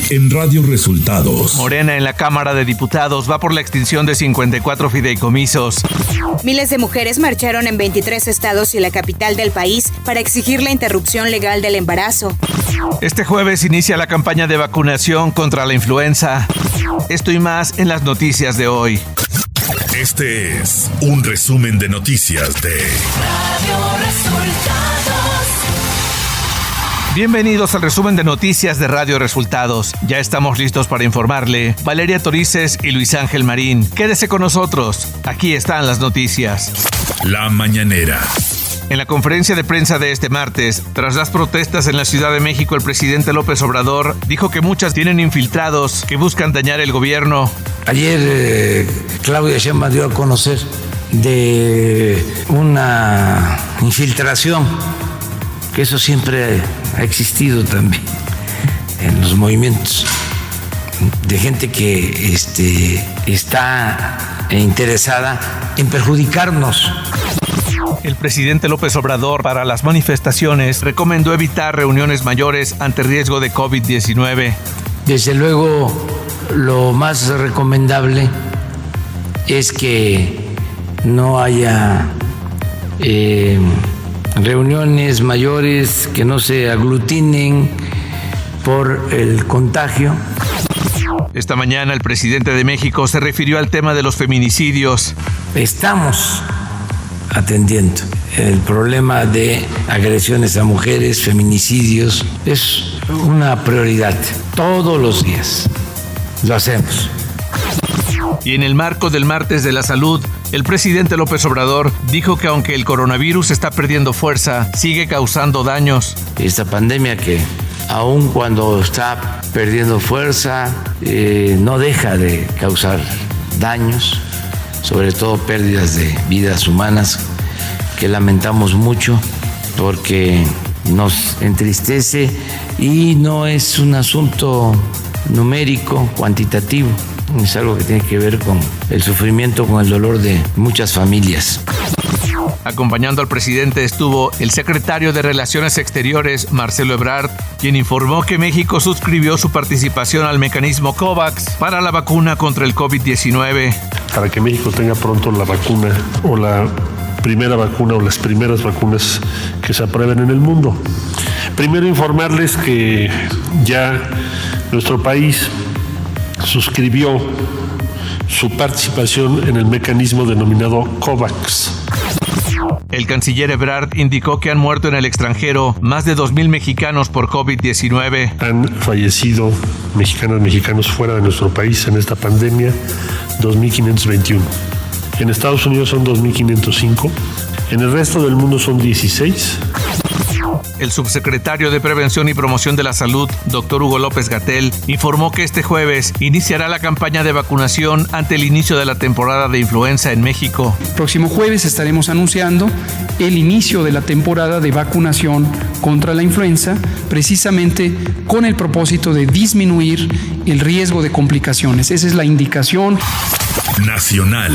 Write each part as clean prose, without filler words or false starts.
en Radio Resultados. Morena en la Cámara de Diputados va por la extinción de 54 fideicomisos. Miles de mujeres marcharon en 23 estados y la capital del país para exigir la interrupción legal del embarazo. Este jueves inicia la campaña de vacunación contra la influenza. Esto y más en las noticias de hoy. Este es un resumen de noticias de Radio Resultados. Bienvenidos al resumen de noticias de Radio Resultados. Ya estamos listos para informarle Valeria Torices y Luis Ángel Marín. Quédese con nosotros. Aquí están las noticias. La mañanera. En la conferencia de prensa de este martes, tras las protestas en la Ciudad de México, el presidente López Obrador dijo que muchas tienen infiltrados que buscan dañar el gobierno. Ayer Claudia Sheinbaum dio a conocer de una infiltración, que eso siempre ha existido también en los movimientos, de gente que está interesada en perjudicarnos. El presidente López Obrador, para las manifestaciones, recomendó evitar reuniones mayores ante riesgo de COVID-19. Desde luego, lo más recomendable es que no haya reuniones mayores, que no se aglutinen por el contagio. Esta mañana el presidente de México se refirió al tema de los feminicidios. Estamos atendiendo el problema de agresiones a mujeres, feminicidios. Es una prioridad. Todos los días lo hacemos. Y en el marco del Martes de la Salud, el presidente López Obrador dijo que aunque el coronavirus está perdiendo fuerza, sigue causando daños. Esta pandemia que aun cuando está perdiendo fuerza, no deja de causar daños, sobre todo pérdidas de vidas humanas, que lamentamos mucho porque nos entristece y no es un asunto numérico, cuantitativo, es algo que tiene que ver con el sufrimiento, con el dolor de muchas familias. Acompañando al presidente estuvo el secretario de Relaciones Exteriores, Marcelo Ebrard, quien informó que México suscribió su participación al mecanismo COVAX para la vacuna contra el COVID-19. Para que México tenga pronto la vacuna o la primera vacuna o las primeras vacunas que se aprueben en el mundo. Primero informarles que ya nuestro país suscribió su participación en el mecanismo denominado COVAX. El canciller Ebrard indicó que han muerto en el extranjero más de 2,000 mexicanos por COVID-19. Han fallecido mexicanos fuera de nuestro país en esta pandemia 2,521. En Estados Unidos son 2,505. En el resto del mundo son 16. El subsecretario de Prevención y Promoción de la Salud, Dr. Hugo López-Gatell, informó que este jueves iniciará la campaña de vacunación ante el inicio de la temporada de influenza en México. Próximo jueves estaremos anunciando el inicio de la temporada de vacunación contra la influenza, precisamente con el propósito de disminuir el riesgo de complicaciones. Esa es la indicación nacional.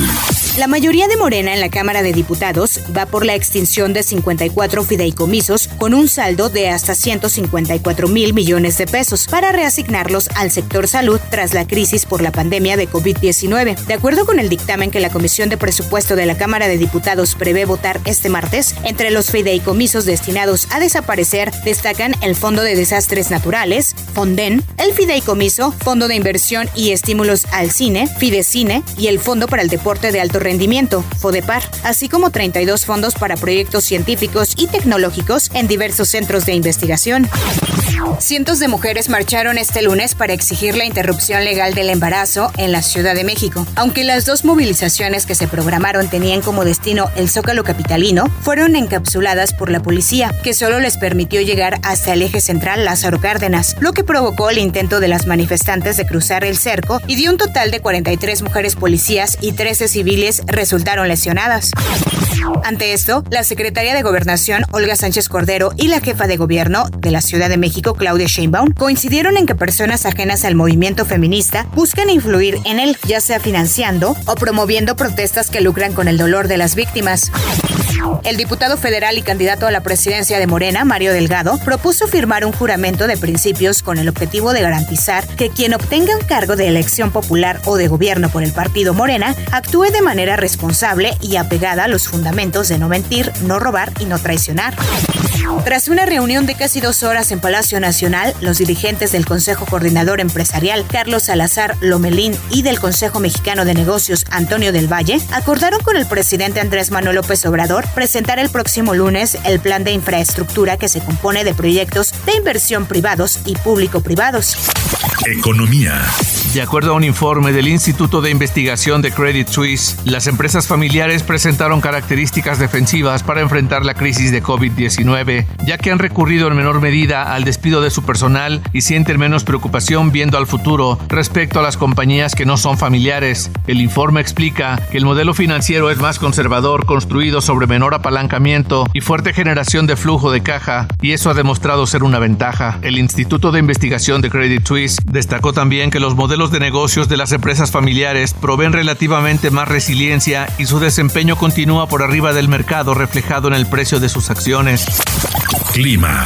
La mayoría de Morena en la Cámara de Diputados va por la extinción de 54 fideicomisos con un saldo de hasta 154,000 millones de pesos para reasignarlos al sector salud tras la crisis por la pandemia de COVID-19. De acuerdo con el dictamen que la Comisión de Presupuesto de la Cámara de Diputados prevé votar este martes, entre los fideicomisos destinados a desaparecer destacan el Fondo de Desastres Naturales, FONDEN, el Fideicomiso, Fondo de Inversión y Estímulos al Cine, Fidecine, y el Fondo para el Deporte de Alto Rendimiento, FODEPAR, así como 32 fondos para proyectos científicos y tecnológicos en diversos centros de investigación. Cientos de mujeres marcharon este lunes para exigir la interrupción legal del embarazo en la Ciudad de México. Aunque las dos movilizaciones que se programaron tenían como destino el Zócalo capitalino, fueron encapsuladas por la policía, que solo les permitió llegar hasta el eje central Lázaro Cárdenas, lo que provocó el intento de las manifestantes de cruzar el cerco y dio un total de 43 mujeres policías y 13 civiles resultaron lesionadas. Ante esto, la secretaria de Gobernación, Olga Sánchez Cordero, y la jefa de gobierno de la Ciudad de México, Claudia Sheinbaum, coincidieron en que personas ajenas al movimiento feminista buscan influir en él, ya sea financiando o promoviendo protestas que lucran con el dolor de las víctimas. El diputado federal y candidato a la presidencia de Morena, Mario Delgado, propuso firmar un juramento de principios con el objetivo de garantizar que quien obtenga un cargo de elección popular o de gobierno por el partido Morena actúe de manera responsable y apegada a los fundamentos de no mentir, no robar y no traicionar. Tras una reunión de casi 2 horas en Palacio Nacional, los dirigentes del Consejo Coordinador Empresarial, Carlos Salazar Lomelín, y del Consejo Mexicano de Negocios, Antonio del Valle, acordaron con el presidente Andrés Manuel López Obrador presentar el próximo lunes el plan de infraestructura que se compone de proyectos de inversión privados y público-privados. Economía. De acuerdo a un informe del Instituto de Investigación de Credit Suisse, las empresas familiares presentaron características defensivas para enfrentar la crisis de COVID-19, ya que han recurrido en menor medida al despido de su personal y sienten menos preocupación viendo al futuro respecto a las compañías que no son familiares. El informe explica que el modelo financiero es más conservador, construido sobre menor apalancamiento y fuerte generación de flujo de caja, y eso ha demostrado ser una ventaja. El Instituto de Investigación de Credit Suisse destacó también que los modelos de negocios de las empresas familiares proveen relativamente más resiliencia y su desempeño continúa por arriba del mercado, reflejado en el precio de sus acciones. Clima.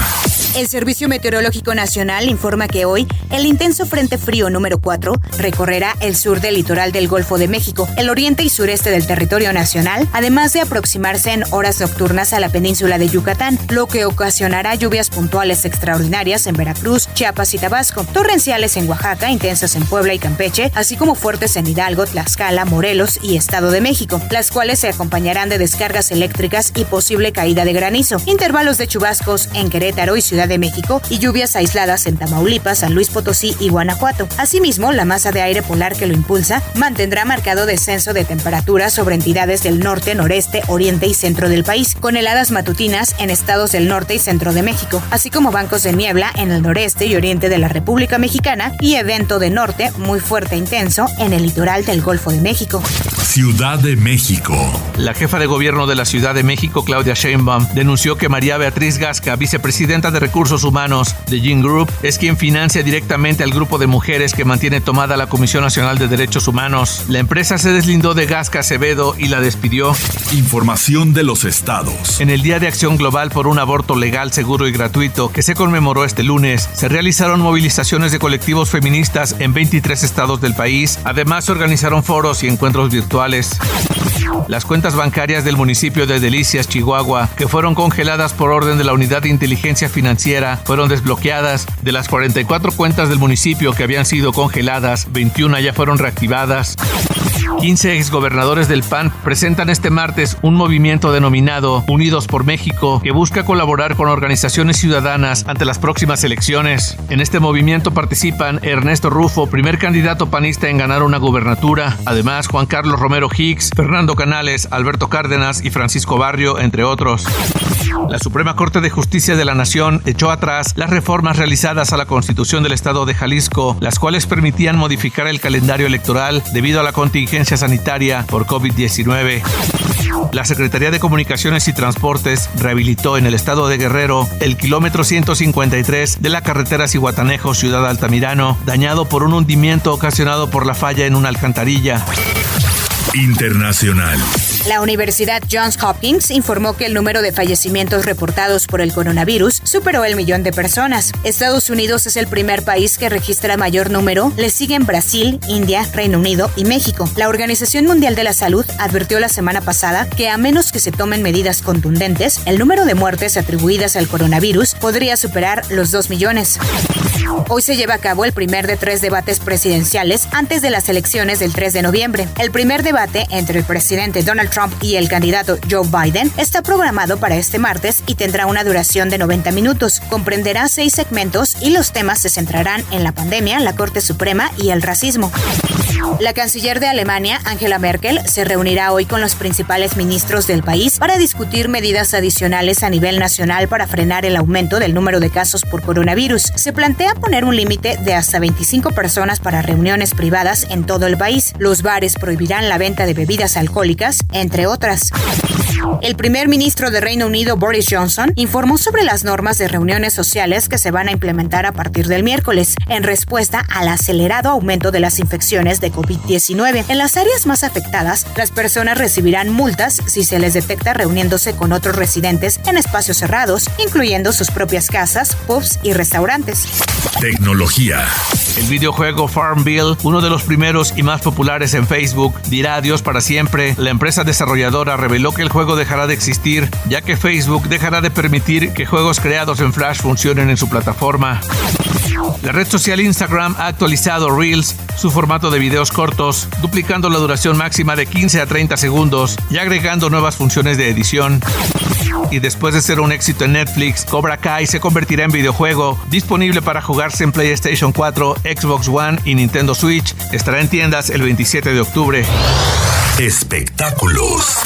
El Servicio Meteorológico Nacional informa que hoy el intenso frente frío número 4 recorrerá el sur del litoral del Golfo de México, el oriente y sureste del territorio nacional, además de aproximarse en horas nocturnas a la península de Yucatán, lo que ocasionará lluvias puntuales extraordinarias en Veracruz, Chiapas y Tabasco, torrenciales en Oaxaca, intensas en Puebla y Campeche, así como fuertes en Hidalgo, Tlaxcala, Morelos y Estado de México, las cuales se acompañarán de descargas eléctricas y posible caída de granizo, intervalos de chubascos en Querétaro y Ciudad de México y lluvias aisladas en Tamaulipas, San Luis Potosí y Guanajuato. Asimismo, la masa de aire polar que lo impulsa mantendrá marcado descenso de temperatura sobre entidades del norte, noreste, oriente y centro del país, con heladas matutinas en estados del norte y centro de México, así como bancos de niebla en el noreste y oriente de la República Mexicana y evento de norte muy fuerte e intenso en el litoral del Golfo de México. Ciudad de México. La jefa de gobierno de la Ciudad de México, Claudia Sheinbaum, denunció que María Beatriz Gasca, vicepresidenta de Recursos Humanos de Gin Group, es quien financia directamente al grupo de mujeres que mantiene tomada la Comisión Nacional de Derechos Humanos. La empresa se deslindó de Gasca Acevedo y la despidió. Información de los estados. En el Día de Acción Global por un aborto legal, seguro y gratuito, que se conmemoró este lunes, se realizaron movilizaciones de colectivos feministas en 23 estados del país. Además, se organizaron foros y encuentros virtuales. Las cuentas bancarias del municipio de Delicias, Chihuahua, que fueron congeladas por orden de la Unidad de Inteligencia Financiera, fueron desbloqueadas. De las 44 cuentas del municipio que habían sido congeladas, 21 ya fueron reactivadas. 15 exgobernadores del PAN presentan este martes un movimiento denominado Unidos por México, que busca colaborar con organizaciones ciudadanas ante las próximas elecciones. En este movimiento participan Ernesto Rufo, primer candidato panista en ganar una gubernatura, además Juan Carlos Romero Hicks, Fernando Canales, Alberto Cárdenas y Francisco Barrio, entre otros. La Suprema Corte de Justicia de la Nación echó atrás las reformas realizadas a la Constitución del Estado de Jalisco, las cuales permitían modificar el calendario electoral debido a la contingencia sanitaria por COVID-19. La Secretaría de Comunicaciones y Transportes rehabilitó en el estado de Guerrero el kilómetro 153 de la carretera Zihuatanejo-Ciudad Altamirano, dañado por un hundimiento ocasionado por la falla en una alcantarilla. Internacional. La Universidad Johns Hopkins informó que el número de fallecimientos reportados por el coronavirus superó el 1.000.000 de personas. Estados Unidos es el primer país que registra mayor número, le siguen Brasil, India, Reino Unido y México. La Organización Mundial de la Salud advirtió la semana pasada que a menos que se tomen medidas contundentes, el número de muertes atribuidas al coronavirus podría superar los 2 millones. Hoy se lleva a cabo el primer de 3 debates presidenciales antes de las elecciones del 3 de noviembre. El primer debate entre el presidente Donald Trump y el candidato Joe Biden está programado para este martes y tendrá una duración de 90 minutos. Comprenderá 6 segmentos y los temas se centrarán en la pandemia, la Corte Suprema y el racismo. La canciller de Alemania, Angela Merkel, se reunirá hoy con los principales ministros del país para discutir medidas adicionales a nivel nacional para frenar el aumento del número de casos por coronavirus. Se plantea poner un límite de hasta 25 personas para reuniones privadas en todo el país. Los bares prohibirán la venta de bebidas alcohólicas, entre otras. El primer ministro de Reino Unido, Boris Johnson, informó sobre las normas de reuniones sociales que se van a implementar a partir del miércoles, en respuesta al acelerado aumento de las infecciones de COVID-19. En las áreas más afectadas, las personas recibirán multas si se les detecta reuniéndose con otros residentes en espacios cerrados, incluyendo sus propias casas, pubs y restaurantes. Tecnología. El videojuego Farmville, uno de los primeros y más populares en Facebook, dirá adiós para siempre. La empresa desarrolladora reveló que el juego dejará de existir, ya que Facebook dejará de permitir que juegos creados en Flash funcionen en su plataforma. La red social Instagram ha actualizado Reels, su formato de videos cortos, duplicando la duración máxima de 15 a 30 segundos y agregando nuevas funciones de edición. Y después de ser un éxito en Netflix, Cobra Kai se convertirá en videojuego, disponible para jugarse en PlayStation 4, Xbox One y Nintendo Switch. Estará en tiendas el 27 de octubre. Espectáculos.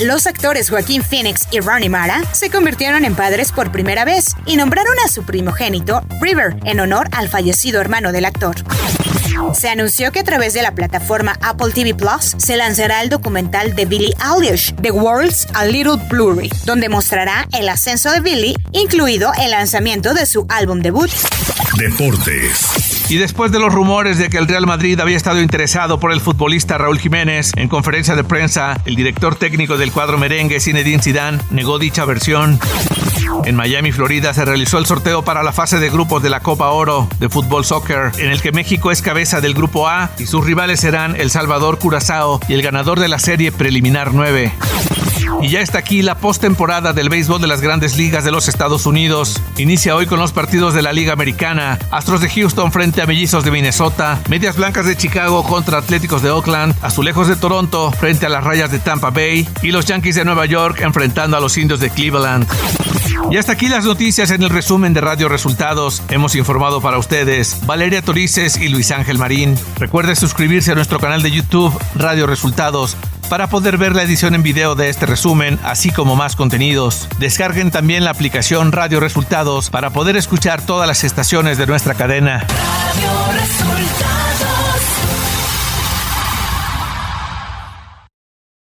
Los actores Joaquín Phoenix y Rooney Mara se convirtieron en padres por primera vez y nombraron a su primogénito River en honor al fallecido hermano del actor. Se anunció que a través de la plataforma Apple TV Plus se lanzará el documental de Billie Eilish, The World's a Little Blurry, donde mostrará el ascenso de Billie, incluido el lanzamiento de su álbum debut. Deportes. Y después de los rumores de que el Real Madrid había estado interesado por el futbolista Raúl Jiménez, en conferencia de prensa, el director técnico del cuadro merengue, Zinedine Zidane, negó dicha versión. En Miami, Florida, se realizó el sorteo para la fase de grupos de la Copa Oro de fútbol soccer, en el que México es cabeza del grupo A y sus rivales serán El Salvador, Curazao y el ganador de la serie preliminar 9. Y ya está aquí la postemporada del béisbol de las Grandes Ligas de los Estados Unidos. Inicia hoy con los partidos de la Liga Americana. Astros de Houston frente a Mellizos de Minnesota, Medias Blancas de Chicago contra Atléticos de Oakland, Azulejos de Toronto frente a las Rayas de Tampa Bay y los Yankees de Nueva York enfrentando a los Indios de Cleveland. Y hasta aquí las noticias en el resumen de Radio Resultados. Hemos informado para ustedes Valeria Torices y Luis Ángel Marín. Recuerde suscribirse a nuestro canal de YouTube Radio Resultados para poder ver la edición en video de este resumen, así como más contenidos. Descarguen también la aplicación Radio Resultados para poder escuchar todas las estaciones de nuestra cadena. Radio